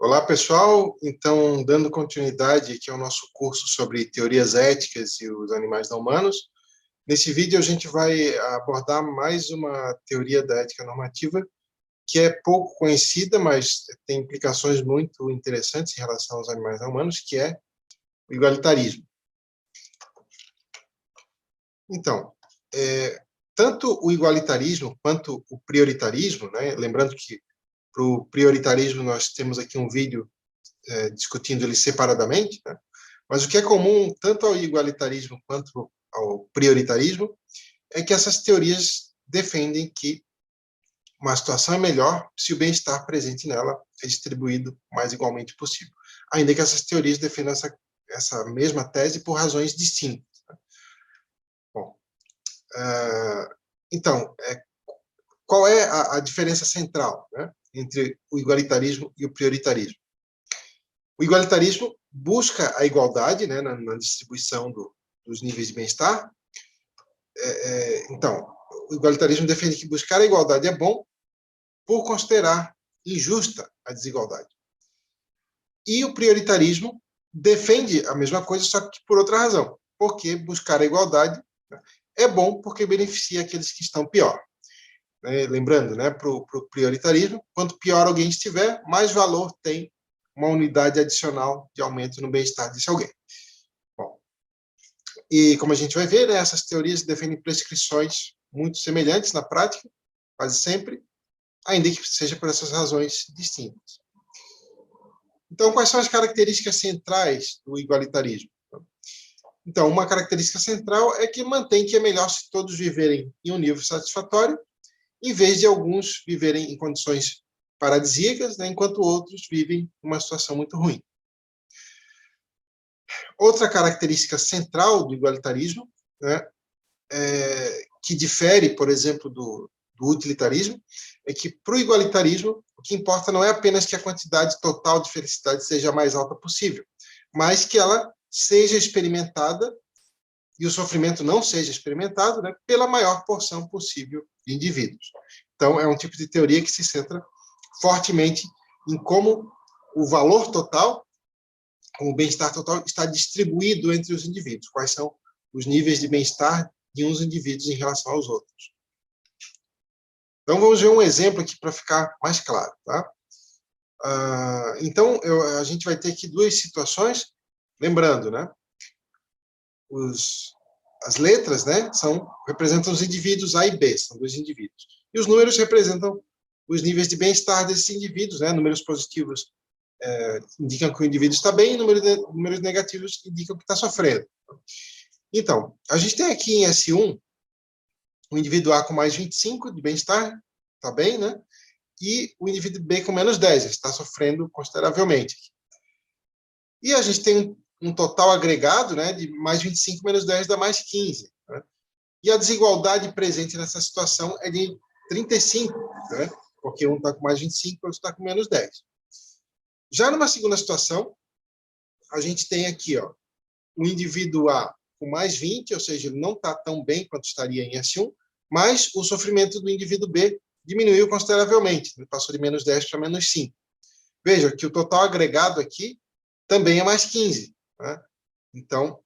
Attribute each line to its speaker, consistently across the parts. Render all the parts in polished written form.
Speaker 1: Olá, pessoal. Então, dando continuidade aqui ao nosso curso sobre teorias éticas e os animais não humanos, nesse vídeo a gente vai abordar mais uma teoria da ética normativa que é pouco conhecida, mas tem implicações muito interessantes em relação aos animais não humanos, que é o igualitarismo. Então, tanto o igualitarismo quanto o prioritarismo, né? Lembrando que para o prioritarismo nós temos aqui um vídeo discutindo eles separadamente, né? Mas o que é comum tanto ao igualitarismo quanto ao prioritarismo é que essas teorias defendem que uma situação é melhor se o bem-estar presente nela é distribuído o mais igualmente possível, ainda que essas teorias defendam essa mesma tese por razões distintas. Bom, então, qual é a diferença central, né, entre o igualitarismo e o prioritarismo? O igualitarismo busca a igualdade, né, na distribuição dos níveis de bem-estar. Então, o igualitarismo defende que buscar a igualdade é bom por considerar injusta a desigualdade. E o prioritarismo defende a mesma coisa, só que por outra razão. Porque buscar a igualdade é bom porque beneficia aqueles que estão pior. Lembrando, né, para o prioritarismo, quanto pior alguém estiver, mais valor tem uma unidade adicional de aumento no bem-estar desse alguém. Bom, e como a gente vai ver, né, essas teorias defendem prescrições muito semelhantes na prática, quase sempre, ainda que seja por essas razões distintas. Então, quais são as características centrais do igualitarismo? Então, uma característica central é que mantém que é melhor se todos viverem em um nível satisfatório, em vez de alguns viverem em condições paradisíacas, né, enquanto outros vivem em uma situação muito ruim. Outra característica central do igualitarismo, né, que difere, por exemplo, do utilitarismo, é que para o igualitarismo o que importa não é apenas que a quantidade total de felicidade seja a mais alta possível, mas que ela seja experimentada e o sofrimento não seja experimentado, né, pela maior porção possível de indivíduos. Então, é um tipo de teoria que se centra fortemente em como o valor total, como o bem-estar total, está distribuído entre os indivíduos. Quais são os níveis de bem-estar de uns indivíduos em relação aos outros. Então, vamos ver um exemplo aqui para ficar mais claro. Tá? Então, a gente vai ter aqui duas situações. Lembrando, né? As letras, né, representam os indivíduos A e B, são dois indivíduos. E os números representam os níveis de bem-estar desses indivíduos, né? Números positivos indicam que o indivíduo está bem, e números negativos indicam que está sofrendo. Então, a gente tem aqui em S1 o indivíduo A com mais 25 de bem-estar, está bem, né? E o indivíduo B com menos 10, está sofrendo consideravelmente. E a gente tem um total agregado, né, de mais 25 menos 10 dá mais 15. Né? E a desigualdade presente nessa situação é de 35, né? Porque um está com mais 25 e o outro está com menos 10. Já numa segunda situação, a gente tem aqui o indivíduo A com mais 20, ou seja, ele não está tão bem quanto estaria em S1, mas o sofrimento do indivíduo B diminuiu consideravelmente, ele passou de menos 10 para menos 5. Veja que o total agregado aqui também é mais 15. Né? Então,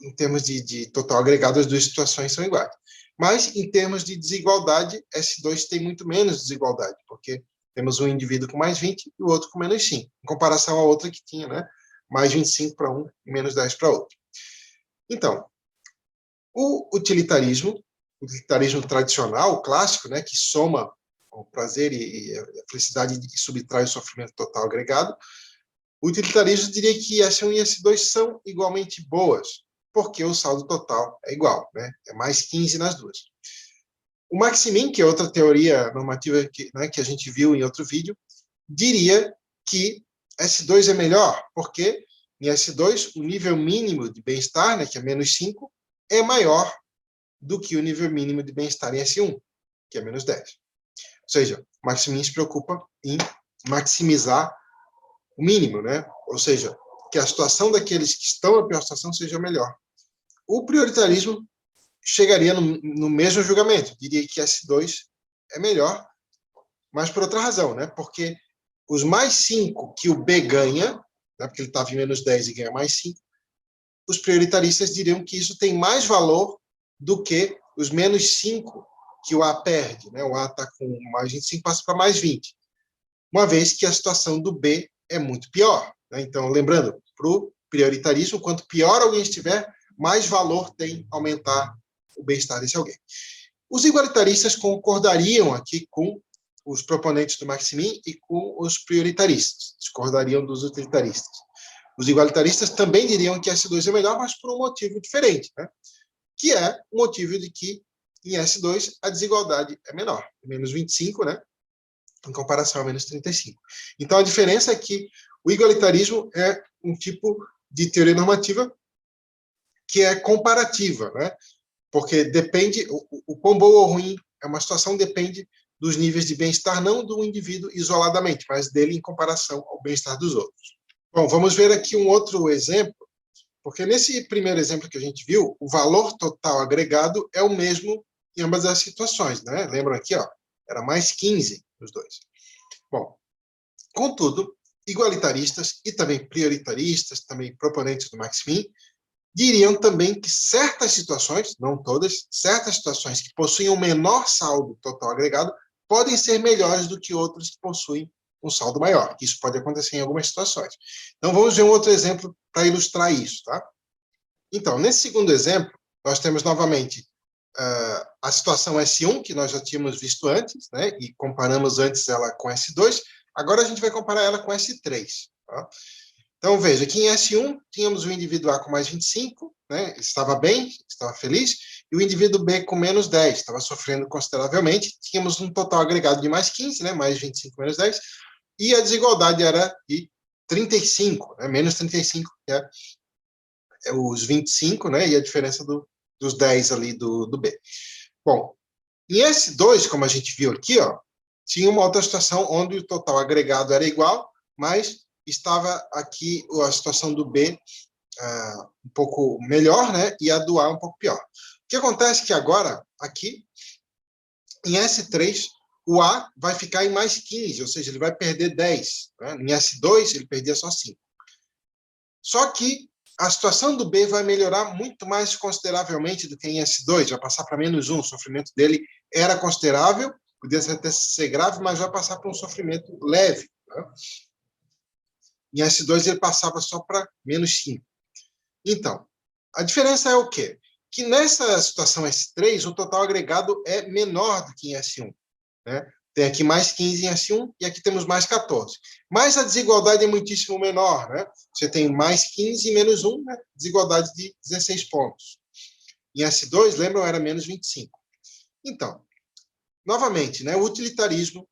Speaker 1: em termos de total agregado, as duas situações são iguais. Mas, em termos de desigualdade, S2 tem muito menos desigualdade, porque temos um indivíduo com mais 20 e o outro com menos 5, em comparação à outra que tinha, né, mais 25 para um e menos 10 para outro. Então, o utilitarismo tradicional, o clássico, né, que soma o prazer e a felicidade e subtrai o sofrimento total agregado, o utilitarismo diria que S1 e S2 são igualmente boas, porque o saldo total é igual, né? É mais 15 nas duas. O Maximin, que é outra teoria normativa que a gente viu em outro vídeo, diria que S2 é melhor, porque em S2 o nível mínimo de bem-estar, né, que é menos 5, é maior do que o nível mínimo de bem-estar em S1, que é menos 10. Ou seja, o Maximin se preocupa em maximizar o mínimo, né? Ou seja, que a situação daqueles que estão na pior situação seja melhor. O prioritarismo chegaria no mesmo julgamento, diria que S2 é melhor, mas por outra razão, né? Porque os mais 5 que o B ganha, né, porque ele estava em menos 10 e ganha mais 5, os prioritaristas diriam que isso tem mais valor do que os menos 5 que o A perde. Né? O A está com mais 25, passa para mais 20. Uma vez que a situação do B é muito pior. Né? Então, lembrando, para o prioritarismo, quanto pior alguém estiver, mais valor tem aumentar o bem-estar desse alguém. Os igualitaristas concordariam aqui com os proponentes do Maximin e com os prioritaristas, discordariam dos utilitaristas. Os igualitaristas também diriam que S2 é melhor, mas por um motivo diferente, né? Que é o motivo de que em S2 a desigualdade é menor, menos 25, né? Em comparação a menos 35. Então, a diferença é que o igualitarismo é um tipo de teoria normativa que é comparativa, né? Porque depende, o quão boa ou ruim é uma situação depende dos níveis de bem-estar, não do indivíduo isoladamente, mas dele em comparação ao bem-estar dos outros. Bom, vamos ver aqui um outro exemplo, porque nesse primeiro exemplo que a gente viu, o valor total agregado é o mesmo em ambas as situações, né? Lembram aqui, ó, era mais 15 nos dois. Bom, contudo, igualitaristas e também prioritaristas, também proponentes do Maximin, diriam também que certas situações, não todas, certas situações que possuem um menor saldo total agregado podem ser melhores do que outras que possuem um saldo maior. Isso pode acontecer em algumas situações. Então, vamos ver um outro exemplo para ilustrar isso, tá? Então, nesse segundo exemplo, nós temos novamente a situação S1, que nós já tínhamos visto antes, né? E comparamos antes ela com S2. Agora a gente vai comparar ela com S3, tá? Então, veja, aqui em S1, tínhamos o indivíduo A com mais 25, né? Estava bem, estava feliz, e o indivíduo B com menos 10, estava sofrendo consideravelmente. Tínhamos um total agregado de mais 15, né? Mais 25 menos 10, e a desigualdade era de 35, né? Menos 35, que é os 25, né? E a diferença dos 10 ali do B. Bom, em S2, como a gente viu aqui, ó, tinha uma outra situação onde o total agregado era igual, mas estava aqui a situação do B um pouco melhor, né? E a do A um pouco pior. O que acontece é que agora, aqui, em S3, o A vai ficar em mais 15, ou seja, ele vai perder 10. Né? Em S2, ele perdia só 5. Só que a situação do B vai melhorar muito mais consideravelmente do que em S2, vai passar para menos 1. O sofrimento dele era considerável, podia até ser grave, mas vai passar para um sofrimento leve. Né? Em S2 ele passava só para menos 5. Então, a diferença é o quê? Que nessa situação S3, o total agregado é menor do que em S1. Né? Tem aqui mais 15 em S1 e aqui temos mais 14. Mas a desigualdade é muitíssimo menor. Né? Você tem mais 15 e menos 1, né? Desigualdade de 16 pontos. Em S2, lembram, era menos 25. Então, novamente, né, o utilitarismo,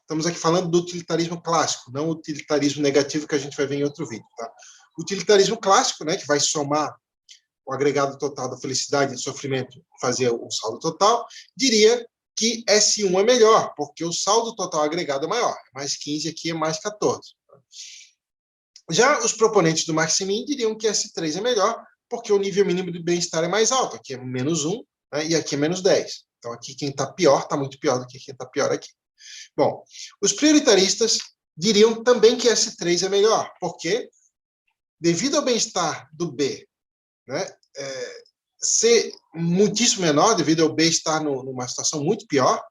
Speaker 1: estamos aqui falando do utilitarismo clássico, não o utilitarismo negativo que a gente vai ver em outro vídeo. Tá? O utilitarismo clássico, né, que vai somar o agregado total da felicidade e do sofrimento, fazer o saldo total, diria que S1 é melhor, porque o saldo total agregado é maior. Mais 15 aqui é mais 14. Já os proponentes do Maximin diriam que S3 é melhor, porque o nível mínimo de bem-estar é mais alto. Aqui é menos 1, né, e aqui é menos 10. Então, aqui quem está pior está muito pior do que quem está pior aqui. Bom, os prioritaristas diriam também que S3 é melhor, porque, devido ao bem-estar do B, né, ser muitíssimo menor, devido ao B estar numa situação muito pior,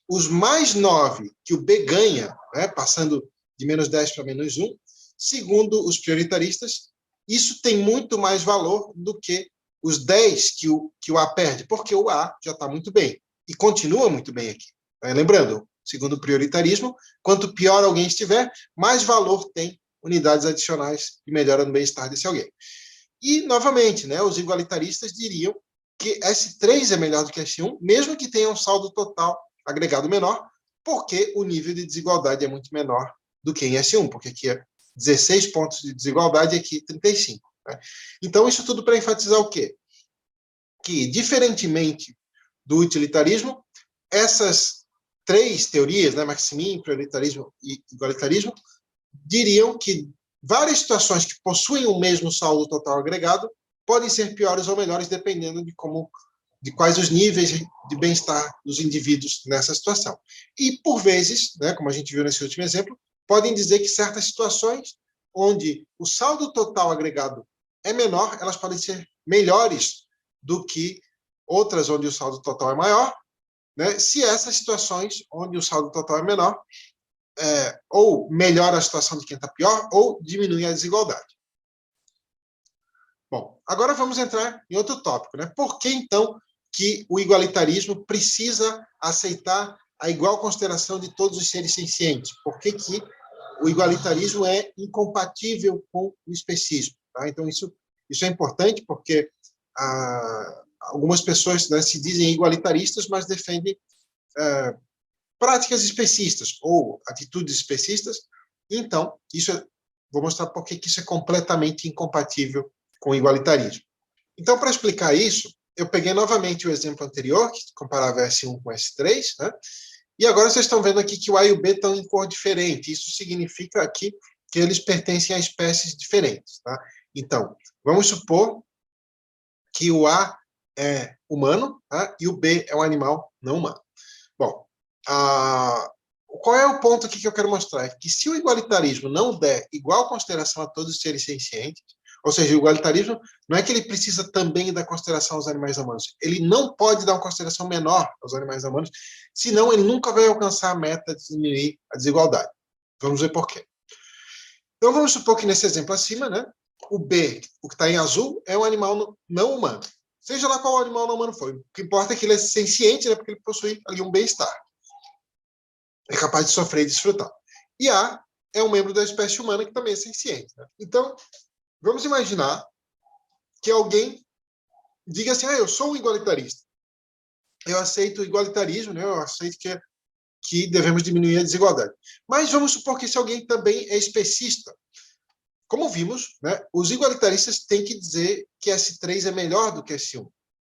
Speaker 1: os mais 9 que o B ganha, né, passando de menos 10 para menos 1, segundo os prioritaristas, isso tem muito mais valor do que os 10 que o A perde, porque o A já está muito bem, e continua muito bem aqui. Lembrando, segundo o prioritarismo, quanto pior alguém estiver, mais valor tem unidades adicionais de melhora no bem-estar desse alguém. E, novamente, né, os igualitaristas diriam que S3 é melhor do que S1, mesmo que tenha um saldo total agregado menor, porque o nível de desigualdade é muito menor do que em S1, porque aqui é 16 pontos de desigualdade e aqui 35. Né? Então, isso tudo para enfatizar o quê? Que, diferentemente do utilitarismo, essas três teorias, né, Maximin, prioritarismo e igualitarismo, diriam que várias situações que possuem o mesmo saldo total agregado podem ser piores ou melhores, dependendo de como de quais os níveis de bem-estar dos indivíduos nessa situação. E, por vezes, né, como a gente viu nesse último exemplo, podem dizer que certas situações onde o saldo total agregado é menor, elas podem ser melhores do que outras onde o saldo total é maior, né, se essas situações onde o saldo total é menor, ou melhora a situação de quem está pior, ou diminui a desigualdade. Bom, agora vamos entrar em outro tópico, né? Por que, então, que o igualitarismo precisa aceitar a igual consideração de todos os seres sencientes? Por que o igualitarismo é incompatível com o especismo? Tá? Então, isso é importante porque algumas pessoas, né, se dizem igualitaristas, mas defendem práticas especistas ou atitudes especistas. Então, vou mostrar por que isso é completamente incompatível com o igualitarismo. Então, para explicar isso, eu peguei novamente o exemplo anterior, que comparava S1 com S3, né? E agora vocês estão vendo aqui que o A e o B estão em cor diferente. Isso significa aqui que eles pertencem a espécies diferentes. Tá? Então, vamos supor que o A é humano, tá? E o B é um animal não humano. Bom, qual é o ponto aqui que eu quero mostrar? É que se o igualitarismo não der igual consideração a todos os seres sencientes, ou seja, o igualitarismo não é que ele precisa também dar consideração aos animais não humanos, ele não pode dar uma consideração menor aos animais não humanos, senão ele nunca vai alcançar a meta de diminuir a desigualdade. Vamos ver por quê. Então, vamos supor que nesse exemplo acima, né, o B, o que está em azul, é um animal não humano. Seja lá qual animal não humano for. O que importa é que ele é senciente, né, porque ele possui ali um bem-estar. É capaz de sofrer e desfrutar. E A é um membro da espécie humana que também é senciente. Né? Então, vamos imaginar que alguém diga assim, eu sou um igualitarista. Eu aceito o igualitarismo, né? Eu aceito que devemos diminuir a desigualdade. Mas vamos supor que esse alguém também é especista. Como vimos, né, os igualitaristas têm que dizer que S3 é melhor do que S1.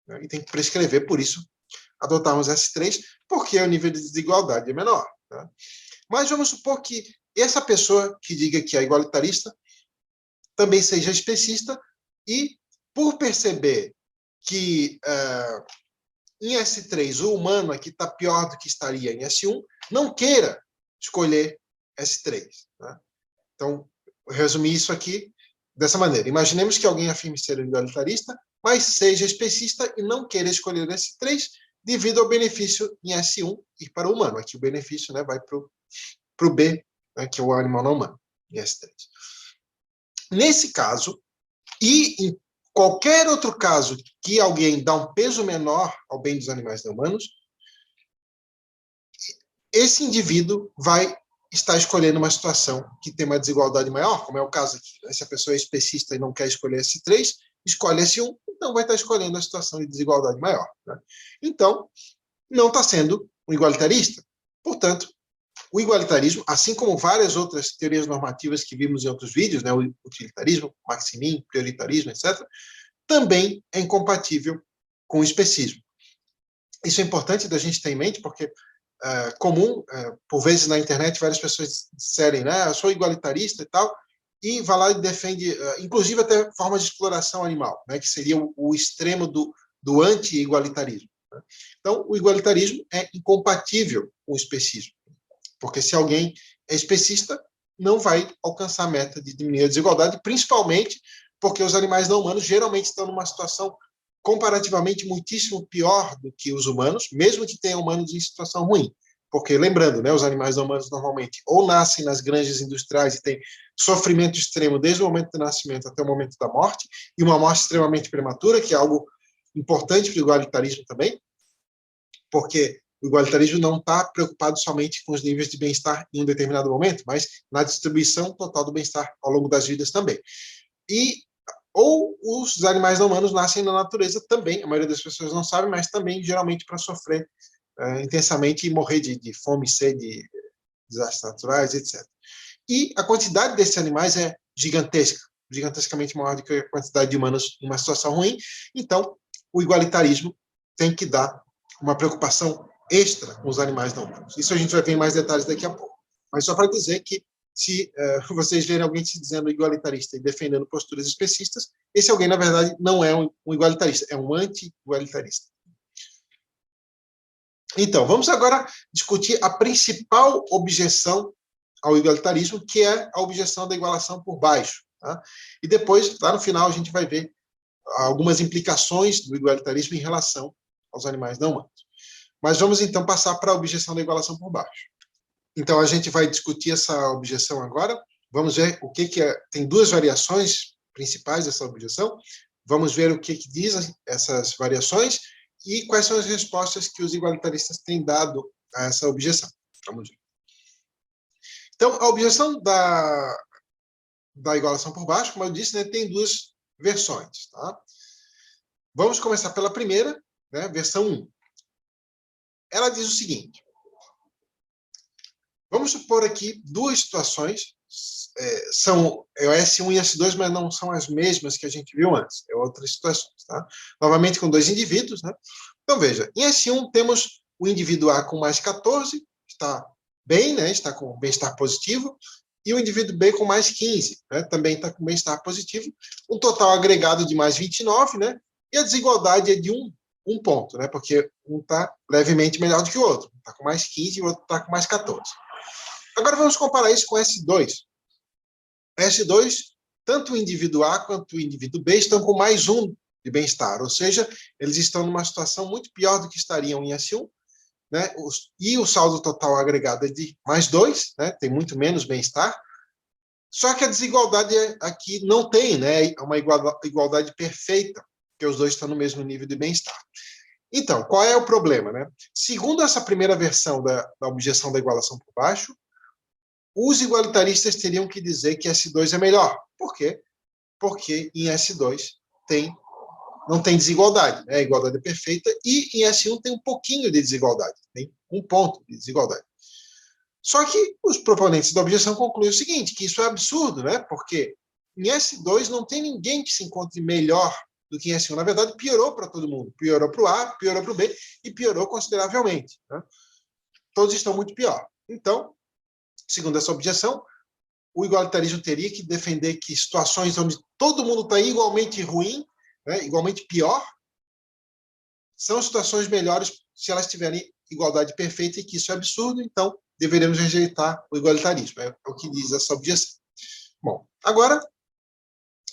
Speaker 1: Né? E tem que prescrever, por isso, adotarmos S3, porque o nível de desigualdade é menor. Né? Mas vamos supor que essa pessoa que diga que é igualitarista também seja especista e, por perceber que em S3 o humano aqui está pior do que estaria em S1, não queira escolher S3. Né? Então, resumir isso aqui dessa maneira. Imaginemos que alguém afirme ser igualitarista, mas seja especista e não queira escolher S3 devido ao benefício em S1 ir para o humano. Aqui o benefício, né, vai para o B, né, que é o animal não humano, em S3. Nesse caso, e em qualquer outro caso que alguém dá um peso menor ao bem dos animais não humanos, esse indivíduo vai estar escolhendo uma situação que tem uma desigualdade maior, como é o caso aqui. Né? Se a pessoa é especista e não quer escolher S3, escolhe S1, então vai estar escolhendo a situação de desigualdade maior. Né? Então, não está sendo um igualitarista. Portanto, o igualitarismo, assim como várias outras teorias normativas que vimos em outros vídeos, né, o utilitarismo, maximin, prioritarismo, etc., também é incompatível com o especismo. Isso é importante da gente ter em mente, porque comum, por vezes na internet, várias pessoas disserem, né, eu sou igualitarista e tal, e vai lá e defende, inclusive até formas de exploração animal, né, que seria o extremo do anti-igualitarismo. Né? Então, o igualitarismo é incompatível com o especismo, porque se alguém é especista, não vai alcançar a meta de diminuir a desigualdade, principalmente porque os animais não humanos geralmente estão numa situação comparativamente muitíssimo pior do que os humanos, mesmo que tenham humanos em situação ruim. Porque, lembrando, né, os animais não humanos normalmente ou nascem nas granjas industriais e têm sofrimento extremo desde o momento do nascimento até o momento da morte, e uma morte extremamente prematura, que é algo importante para o igualitarismo também, porque o igualitarismo não está preocupado somente com os níveis de bem-estar em um determinado momento, mas na distribuição total do bem-estar ao longo das vidas também. Ou os animais não humanos nascem na natureza também, a maioria das pessoas não sabe, mas também geralmente para sofrer intensamente e morrer de fome, sede, desastres naturais, etc. E a quantidade desses animais é gigantesca, gigantescamente maior do que a quantidade de humanos em uma situação ruim. Então, o igualitarismo tem que dar uma preocupação extra com os animais não humanos. Isso a gente vai ver em mais detalhes daqui a pouco. Mas só para dizer que se vocês verem alguém se dizendo igualitarista e defendendo posturas especistas, esse alguém, na verdade, não é um igualitarista, é um anti-igualitarista. Então, vamos agora discutir a principal objeção ao igualitarismo, que é a objeção da igualação por baixo. Tá? E depois, lá no final, a gente vai ver algumas implicações do igualitarismo em relação aos animais não humanos. Mas vamos, então, passar para a objeção da igualação por baixo. Então, a gente vai discutir essa objeção agora. Vamos ver o que é. Tem duas variações principais dessa objeção. Vamos ver o que diz essas variações e quais são as respostas que os igualitaristas têm dado a essa objeção. Vamos ver. Então, a objeção da igualação por baixo, como eu disse, né, tem duas versões. Tá? Vamos começar pela primeira, né, versão 1. Ela diz o seguinte. Vamos supor aqui duas situações, são o S1 e S2, mas não são as mesmas que a gente viu antes, é outras situações. Tá? Novamente com dois indivíduos. Né? Então, veja, em S1 temos o indivíduo A com mais 14, está bem, né? Está com bem-estar positivo, e o indivíduo B com mais 15, né? Também está com bem-estar positivo, um total agregado de mais 29, né? E a desigualdade é de um ponto, né? Porque um está levemente melhor do que o outro, está com mais 15 e o outro está com mais 14. Agora vamos comparar isso com S2. S2, tanto o indivíduo A quanto o indivíduo B estão com mais 1 de bem-estar, ou seja, eles estão numa situação muito pior do que estariam em S1, né? E o saldo total agregado é de mais 2, né? Tem muito menos bem-estar. Só que a desigualdade aqui não tem, né? É uma igualdade perfeita, porque os dois estão no mesmo nível de bem-estar. Então, qual é o problema, né? Segundo essa primeira versão da objeção da igualação por baixo, os igualitaristas teriam que dizer que S2 é melhor. Por quê? Porque em S2 não tem desigualdade, né? A igualdade é perfeita, e em S1 tem um pouquinho de desigualdade, tem um ponto de desigualdade. Só que os proponentes da objeção concluem o seguinte, que isso é absurdo, né? Porque em S2 não tem ninguém que se encontre melhor do que em S1. Na verdade, piorou para todo mundo. Piorou para o A, piorou para o B e piorou consideravelmente. Né? Todos estão muito pior. Então, segundo essa objeção, o igualitarismo teria que defender que situações onde todo mundo está igualmente ruim, né, igualmente pior, são situações melhores se elas tiverem igualdade perfeita, e que isso é absurdo, então deveremos rejeitar o igualitarismo. É o que diz essa objeção. Bom, agora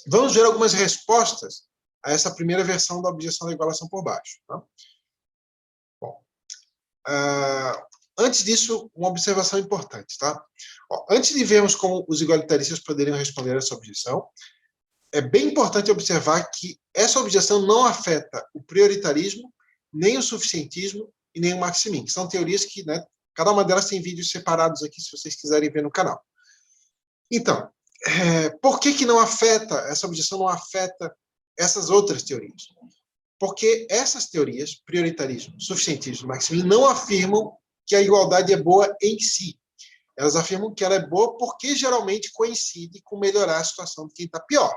Speaker 1: vamos ver algumas respostas a essa primeira versão da objeção da igualação por baixo. Tá? Bom, antes disso, uma observação importante. Tá? Antes de vermos como os igualitaristas poderiam responder a essa objeção, é bem importante observar que essa objeção não afeta o prioritarismo, nem o suficientismo e nem o maximin. São teorias que, né, cada uma delas tem vídeos separados aqui, se vocês quiserem ver no canal. Então, por que não afeta, essa objeção não afeta essas outras teorias? Porque essas teorias, prioritarismo, suficientismo e maximin, não afirmam que a igualdade é boa em si. Elas afirmam que ela é boa porque geralmente coincide com melhorar a situação de quem está pior.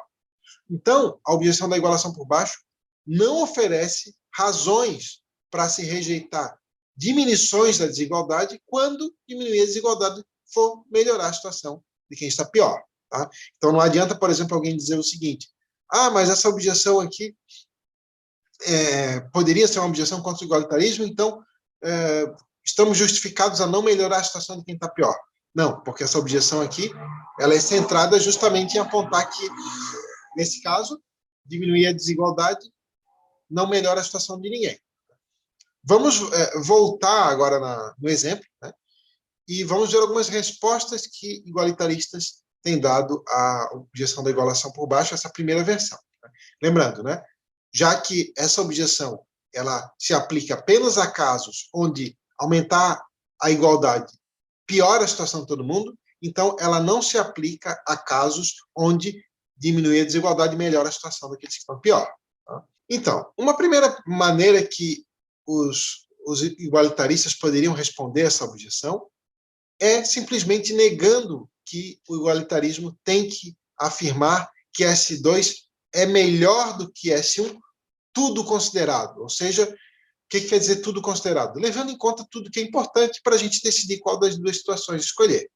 Speaker 1: Então, a objeção da igualação por baixo não oferece razões para se rejeitar diminuições da desigualdade quando diminuir a desigualdade for melhorar a situação de quem está pior. Tá? Então, não adianta, por exemplo, alguém dizer o seguinte, mas essa objeção aqui poderia ser uma objeção contra o igualitarismo, então estamos justificados a não melhorar a situação de quem está pior. Não, porque essa objeção aqui ela é centrada justamente em apontar que, nesse caso, diminuir a desigualdade não melhora a situação de ninguém. Vamos voltar agora no exemplo, né, e vamos ver algumas respostas que igualitaristas têm dado à objeção da igualação por baixo, essa primeira versão. Né? Lembrando, né, já que essa objeção ela se aplica apenas a casos onde aumentar a igualdade piora a situação de todo mundo, então ela não se aplica a casos onde diminuir a desigualdade melhora a situação daqueles que estão pior. Tá? Então, uma primeira maneira que os igualitaristas poderiam responder essa objeção é simplesmente negando que o igualitarismo tem que afirmar que S2 é melhor do que S1, tudo considerado. Ou seja, o que quer dizer tudo considerado? Levando em conta tudo que é importante para a gente decidir qual das duas situações escolher.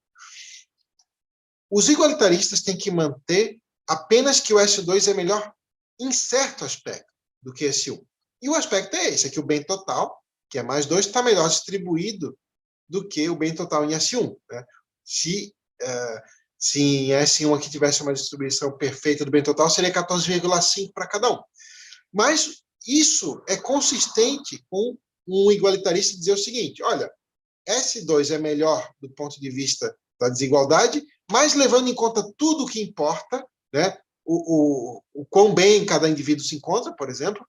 Speaker 1: Os igualitaristas têm que manter apenas que o S2 é melhor em certo aspecto do que S1. E o aspecto é esse, é que o bem total que é mais 2, está melhor distribuído do que o bem total em S1. Né? Se em S1 aqui tivesse uma distribuição perfeita do bem total, seria 14,5 para cada um. Mas isso é consistente com um igualitarista dizer o seguinte, olha, S2 é melhor do ponto de vista da desigualdade, mas levando em conta tudo o que importa, né, o quão bem cada indivíduo se encontra, por exemplo,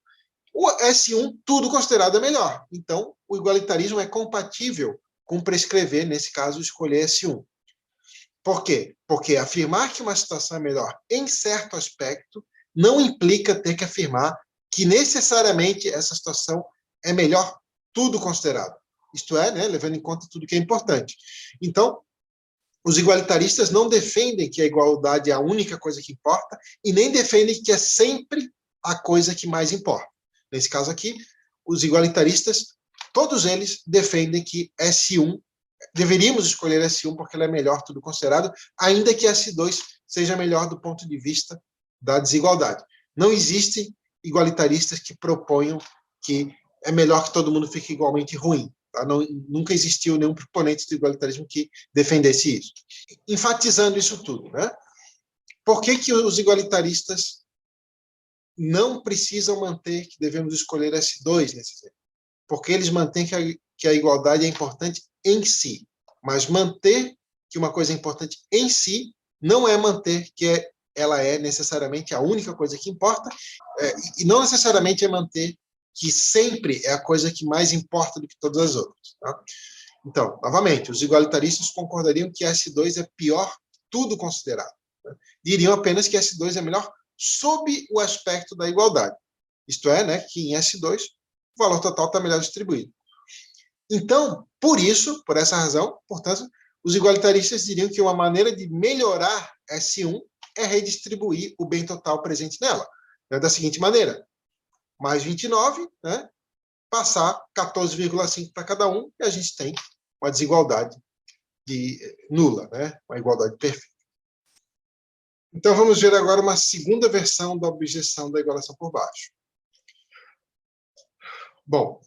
Speaker 1: o S1, tudo considerado é melhor. Então, o igualitarismo é compatível com prescrever, nesse caso, escolher S1. Por quê? Porque afirmar que uma situação é melhor em certo aspecto não implica ter que afirmar que necessariamente essa situação é melhor, tudo considerado. Isto é, né, levando em conta tudo que é importante. Então, os igualitaristas não defendem que a igualdade é a única coisa que importa e nem defendem que é sempre a coisa que mais importa. Nesse caso aqui, os igualitaristas, todos eles defendem que S1, deveríamos escolher S1 porque ela é melhor, tudo considerado, ainda que S2 seja melhor do ponto de vista da desigualdade. Não existem igualitaristas que proponham que é melhor que todo mundo fique igualmente ruim. Tá? Nunca existiu nenhum proponente do igualitarismo que defendesse isso. Enfatizando isso tudo, né? Por que os igualitaristas não precisam manter que devemos escolher S2 nesse exemplo? Porque eles mantêm que a igualdade é importante em si. Mas manter que uma coisa é importante em si não é manter que ela é necessariamente a única coisa que importa, e não necessariamente é manter que sempre é a coisa que mais importa do que todas as outras. Tá? Então, novamente, os igualitaristas concordariam que S2 é pior, tudo considerado. Né? Diriam apenas que S2 é melhor sob o aspecto da igualdade. Isto é, né, que em S2 o valor total está melhor distribuído. Então, por essa razão, portanto, os igualitaristas diriam que uma maneira de melhorar S1 é redistribuir o bem total presente nela. Né, da seguinte maneira, mais 29, né, passar 14,5 para cada um, e a gente tem uma desigualdade nula, né, uma igualdade perfeita. Então, vamos ver agora uma segunda versão da objeção da igualação por baixo. Bom,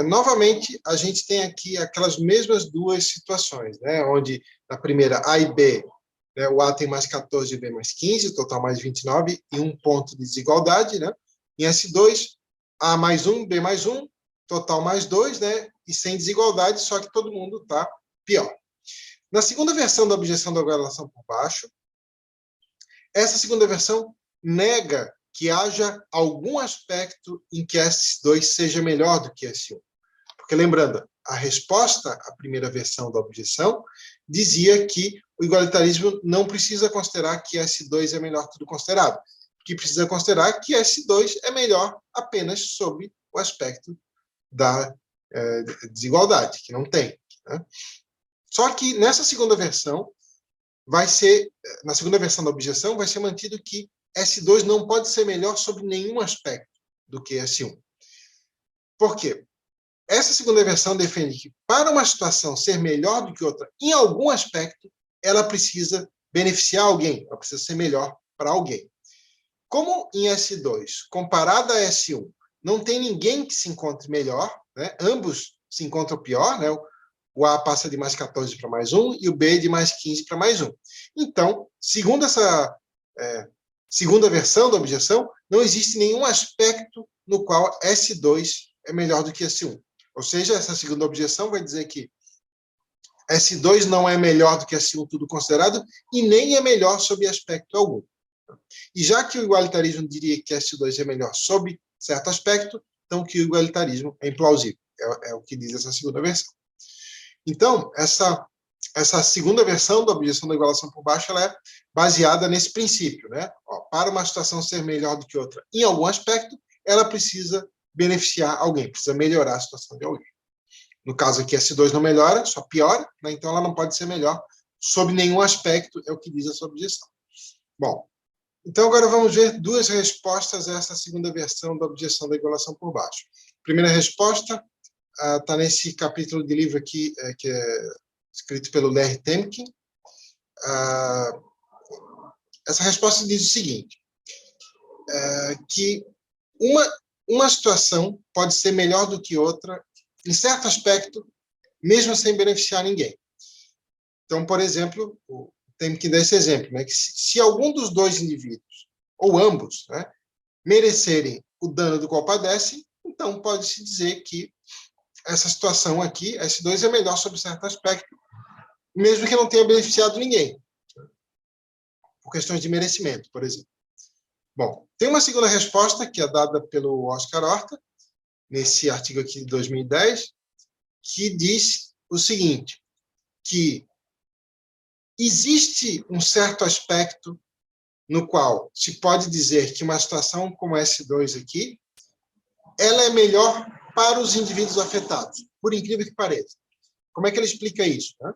Speaker 1: novamente, a gente tem aqui aquelas mesmas duas situações, né? Onde, na primeira, A e B, né, o A tem mais 14 e o B mais 15, total mais 29, e um ponto de desigualdade, né? Em S2, A mais 1, B mais 1, total mais 2, né? E sem desigualdade, só que todo mundo está pior. Na segunda versão da objeção da igualação por baixo, essa segunda versão nega que haja algum aspecto em que S2 seja melhor do que S1. Porque, lembrando, a resposta à primeira versão da objeção dizia que o igualitarismo não precisa considerar que S2 é melhor tudo considerado, que precisa considerar que S2 é melhor apenas sob o aspecto da desigualdade, que não tem. Né? Só que nessa segunda versão, na segunda versão da objeção, vai ser mantido que S2 não pode ser melhor sob nenhum aspecto do que S1. Por quê? Essa segunda versão defende que, para uma situação ser melhor do que outra em algum aspecto, ela precisa beneficiar alguém, ela precisa ser melhor para alguém. Como em S2, comparado a S1, não tem ninguém que se encontre melhor, né? Ambos se encontram pior, né? O A passa de mais 14 para mais 1 e o B de mais 15 para mais 1. Então, segundo essa segunda versão da objeção, não existe nenhum aspecto no qual S2 é melhor do que S1. Ou seja, essa segunda objeção vai dizer que S2 não é melhor do que S1 tudo considerado e nem é melhor sob aspecto algum. E já que o igualitarismo diria que S2 é melhor sob certo aspecto, então que o igualitarismo é implausível. É o que diz essa segunda versão. Então, essa segunda versão da objeção da igualação por baixo, ela é baseada nesse princípio, né? Para uma situação ser melhor do que outra em algum aspecto, ela precisa beneficiar alguém, precisa melhorar a situação de alguém. No caso aqui, S2 não melhora, só piora, né? Então ela não pode ser melhor sob nenhum aspecto, é o que diz essa objeção. Bom, então agora vamos ver duas respostas a essa segunda versão da objeção da igualação por baixo. Primeira resposta está nesse capítulo de livro aqui, que é escrito pelo Larry Temkin. Essa resposta diz o seguinte, que uma situação pode ser melhor do que outra em certo aspecto, mesmo sem beneficiar ninguém. Então, por exemplo, tem que dar esse exemplo, né, que se algum dos dois indivíduos, ou ambos, né, merecerem o dano do qual padecem, então pode-se dizer que essa situação aqui, S2, é melhor sob certo aspecto, mesmo que não tenha beneficiado ninguém, por questões de merecimento, por exemplo. Bom, tem uma segunda resposta, que é dada pelo Oscar Horta, nesse artigo aqui de 2010, que diz o seguinte, que existe um certo aspecto no qual se pode dizer que uma situação como S2 aqui, ela é melhor para os indivíduos afetados, por incrível que pareça. Como é que ele explica isso? Né?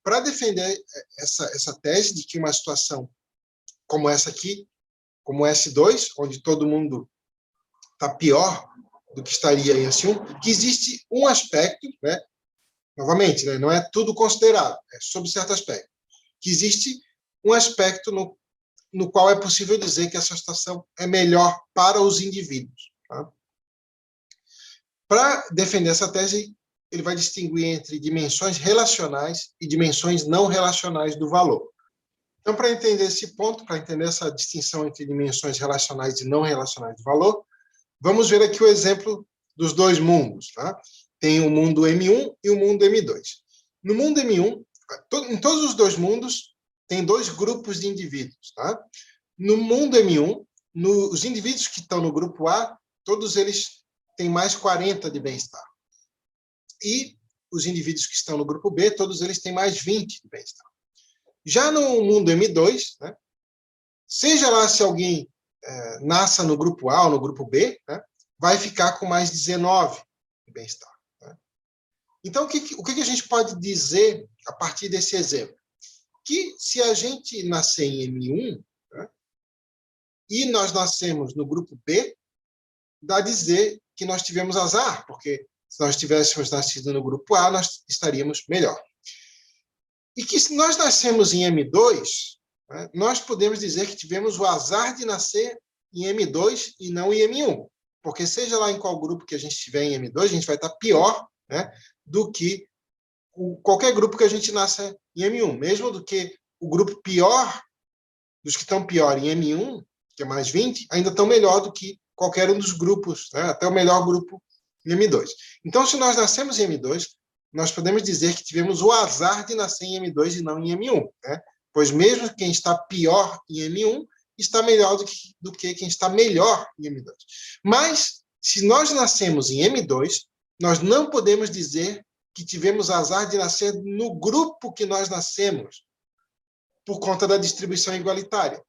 Speaker 1: Para defender essa tese de que uma situação como essa aqui, como S2, onde todo mundo está pior do que estaria em S1, que existe um aspecto, né? Novamente, né? Não é tudo considerado, é sob certo aspecto, que existe um aspecto no qual é possível dizer que essa situação é melhor para os indivíduos. Tá? Para defender essa tese, ele vai distinguir entre dimensões relacionais e dimensões não relacionais do valor. Então, para entender esse ponto, para entender essa distinção entre dimensões relacionais e não relacionais do valor, vamos ver aqui o exemplo dos dois mundos. Tá? Tem o mundo M1 e o mundo M2. No mundo M1, em todos os dois mundos, tem dois grupos de indivíduos. Tá? No mundo M1, os indivíduos que estão no grupo A, todos eles têm mais 40 de bem-estar. E os indivíduos que estão no grupo B, todos eles têm mais 20 de bem-estar. Já no mundo M2, né, seja lá se alguém nasça no grupo A ou no grupo B, né, vai ficar com mais 19 de bem-estar. Né? Então, o que a gente pode dizer a partir desse exemplo? Que se a gente nascer em M1, né, e nós nascemos no grupo B, dá a dizer que nós tivemos azar, porque se nós tivéssemos nascido no grupo A, nós estaríamos melhor. E que se nós nascemos em M2, né, nós podemos dizer que tivemos o azar de nascer em M2 e não em M1. Porque seja lá em qual grupo que a gente estiver em M2, a gente vai estar pior, né, do que qualquer grupo que a gente nasça em M1. Mesmo do que o grupo pior, dos que estão pior em M1, que é mais 20, ainda estão melhor do que qualquer um dos grupos, né, até o melhor grupo em M2. Então, se nós nascemos em M2, nós podemos dizer que tivemos o azar de nascer em M2 e não em M1, né? Pois mesmo quem está pior em M1 está melhor do que quem está melhor em M2. Mas, se nós nascemos em M2, nós não podemos dizer que tivemos azar de nascer no grupo que nós nascemos, por conta da distribuição igualitária.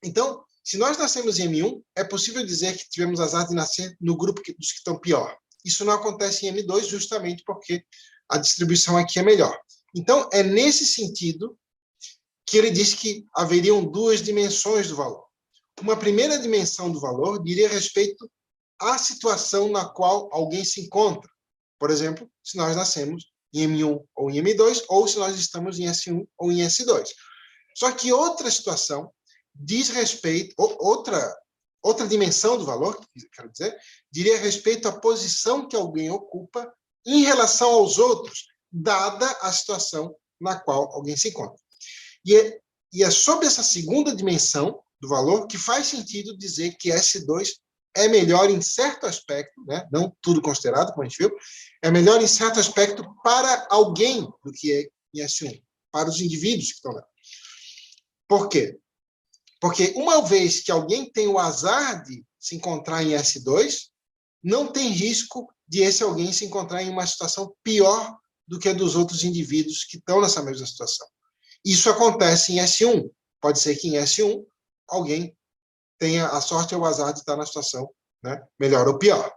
Speaker 1: Então, se nós nascemos em M1, é possível dizer que tivemos azar de nascer no grupo dos que estão pior. Isso não acontece em M2 justamente porque a distribuição aqui é melhor. Então, é nesse sentido que ele diz que haveriam duas dimensões do valor. Uma primeira dimensão do valor diria respeito à situação na qual alguém se encontra. Por exemplo, se nós nascemos em M1 ou em M2, ou se nós estamos em S1 ou em S2. Só que outra situação diz respeito, outra dimensão do valor, quero dizer, diria respeito à posição que alguém ocupa em relação aos outros, dada a situação na qual alguém se encontra. E é sobre essa segunda dimensão do valor que faz sentido dizer que S2 é melhor em certo aspecto, né? Não tudo considerado, como a gente viu, é melhor em certo aspecto para alguém do que é em S1, para os indivíduos que estão lá. Por quê? Porque uma vez que alguém tem o azar de se encontrar em S2, não tem risco de esse alguém se encontrar em uma situação pior do que a dos outros indivíduos que estão nessa mesma situação. Isso acontece em S1. Pode ser que em S1 alguém tenha a sorte ou o azar de estar na situação, né, melhor ou pior.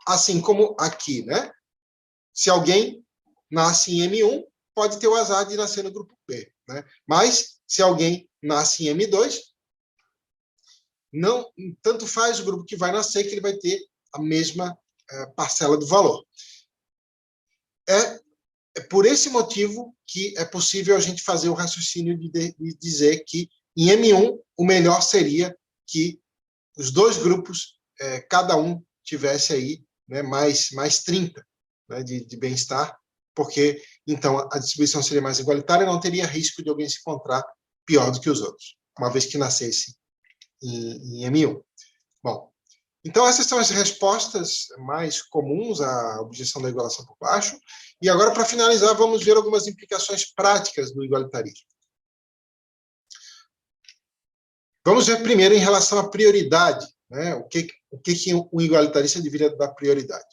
Speaker 1: Assim como aqui, né? Se alguém nasce em M1, pode ter o azar de nascer no grupo B, né? Mas se alguém nasce em M2, não, tanto faz o grupo que vai nascer que ele vai ter a mesma parcela do valor. É por esse motivo que é possível a gente fazer o raciocínio de dizer que em M1 o melhor seria que os dois grupos, cada um tivesse aí né, mais 30, né, de bem-estar, porque, então, a distribuição seria mais igualitária e não teria risco de alguém se encontrar pior do que os outros, uma vez que nascesse em M1. Bom, então essas são as respostas mais comuns à objeção da igualação por baixo. E agora, para finalizar, vamos ver algumas implicações práticas do igualitarismo. Vamos ver primeiro em relação à prioridade, né? O que um igualitarista deveria dar prioridade.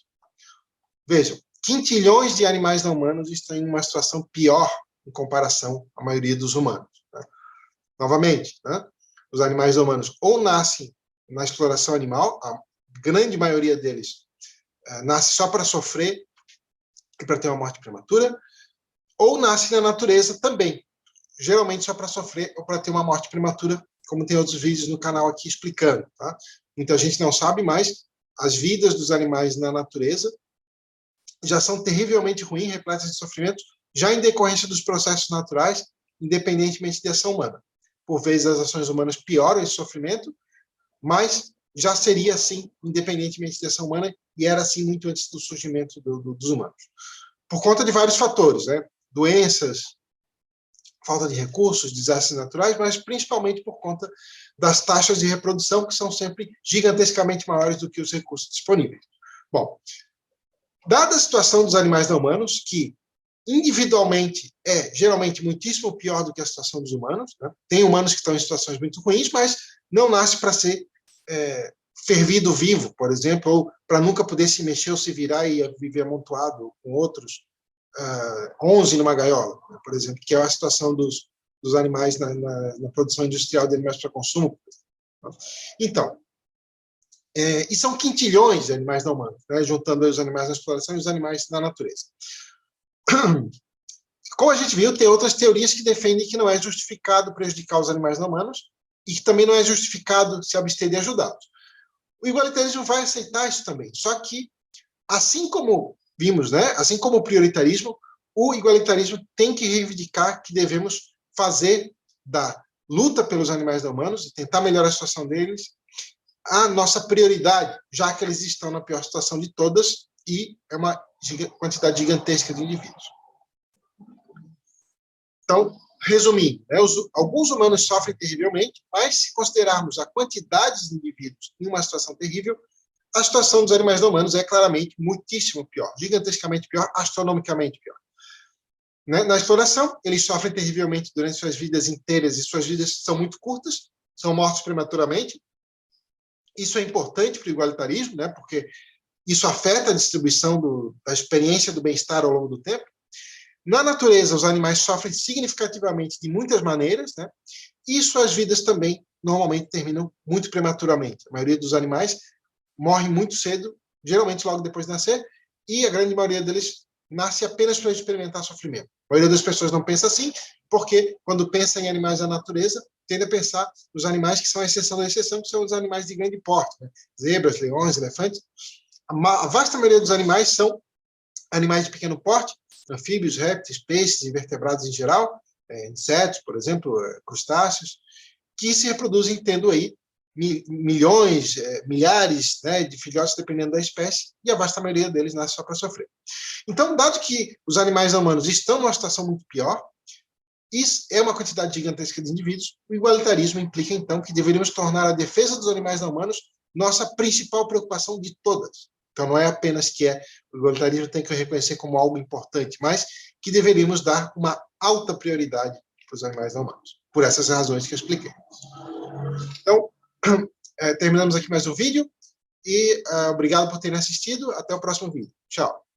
Speaker 1: Vejam, quintilhões de animais não humanos estão em uma situação pior em comparação à maioria dos humanos. Né? Novamente, né? Os animais não humanos ou nascem na exploração animal, a grande maioria deles nasce só para sofrer e para ter uma morte prematura, ou nasce na natureza também, geralmente só para sofrer ou para ter uma morte prematura, como tem outros vídeos no canal aqui explicando. Tá? Muita gente não sabe, mas as vidas dos animais na natureza já são terrivelmente ruins, repletas de sofrimento, já em decorrência dos processos naturais, independentemente de ação humana. Por vezes as ações humanas pioram esse sofrimento, mas já seria assim, independentemente de ação humana, e era assim muito antes do surgimento dos humanos. Por conta de vários fatores, né? Doenças, falta de recursos, desastres naturais, mas principalmente por conta das taxas de reprodução, que são sempre gigantescamente maiores do que os recursos disponíveis. Bom, dada a situação dos animais não humanos, que individualmente é geralmente muitíssimo pior do que a situação dos humanos, né? Tem humanos que estão em situações muito ruins, mas não nasce para ser fervido vivo, por exemplo, ou para nunca poder se mexer ou se virar e viver amontoado com outros 11 numa gaiola, né, por exemplo, que é a situação dos animais na produção industrial de animais para consumo. Então, e são quintilhões de animais não humanos, né, juntando os animais na exploração e os animais na natureza. Como a gente viu, tem outras teorias que defendem que não é justificado prejudicar os animais não humanos e que também não é justificado se abster de ajudá-los. O igualitarismo vai aceitar isso também, só que, assim como vimos, né, assim como o prioritarismo, o igualitarismo tem que reivindicar que devemos fazer da luta pelos animais não humanos e tentar melhorar a situação deles a nossa prioridade, já que eles estão na pior situação de todas e é uma quantidade gigantesca de indivíduos. Então, resumindo, né, alguns humanos sofrem terrivelmente, mas se considerarmos a quantidade de indivíduos em uma situação terrível, a situação dos animais não humanos é claramente muitíssimo pior, gigantescamente pior, astronomicamente pior. Né? Na exploração, eles sofrem terrivelmente durante suas vidas inteiras, e suas vidas são muito curtas, são mortos prematuramente. Isso é importante para o igualitarismo, né? Porque isso afeta a distribuição da experiência do bem-estar ao longo do tempo. Na natureza, os animais sofrem significativamente de muitas maneiras, né? E suas vidas também, normalmente, terminam muito prematuramente. A maioria dos animais morre muito cedo, geralmente logo depois de nascer, e a grande maioria deles nasce apenas para experimentar sofrimento. A maioria das pessoas não pensa assim, porque quando pensa em animais da natureza, tende a pensar nos animais que são a exceção da exceção, que são os animais de grande porte, né? Zebras, leões, elefantes. A vasta maioria dos animais são animais de pequeno porte, anfíbios, répteis, peixes, invertebrados em geral, insetos, por exemplo, crustáceos, que se reproduzem tendo aí milhões, milhares, né, de filhotes, dependendo da espécie, e a vasta maioria deles nasce só para sofrer. Então, dado que os animais humanos estão numa situação muito pior, isso é uma quantidade gigantesca de indivíduos, o igualitarismo implica, então, que deveríamos tornar a defesa dos animais não humanos nossa principal preocupação de todas. Então, não é apenas que o igualitarismo tem que reconhecer como algo importante, mas que deveríamos dar uma alta prioridade para os animais não humanos, por essas razões que eu expliquei. Então, terminamos aqui mais um vídeo e obrigado por terem assistido. Até o próximo vídeo. Tchau.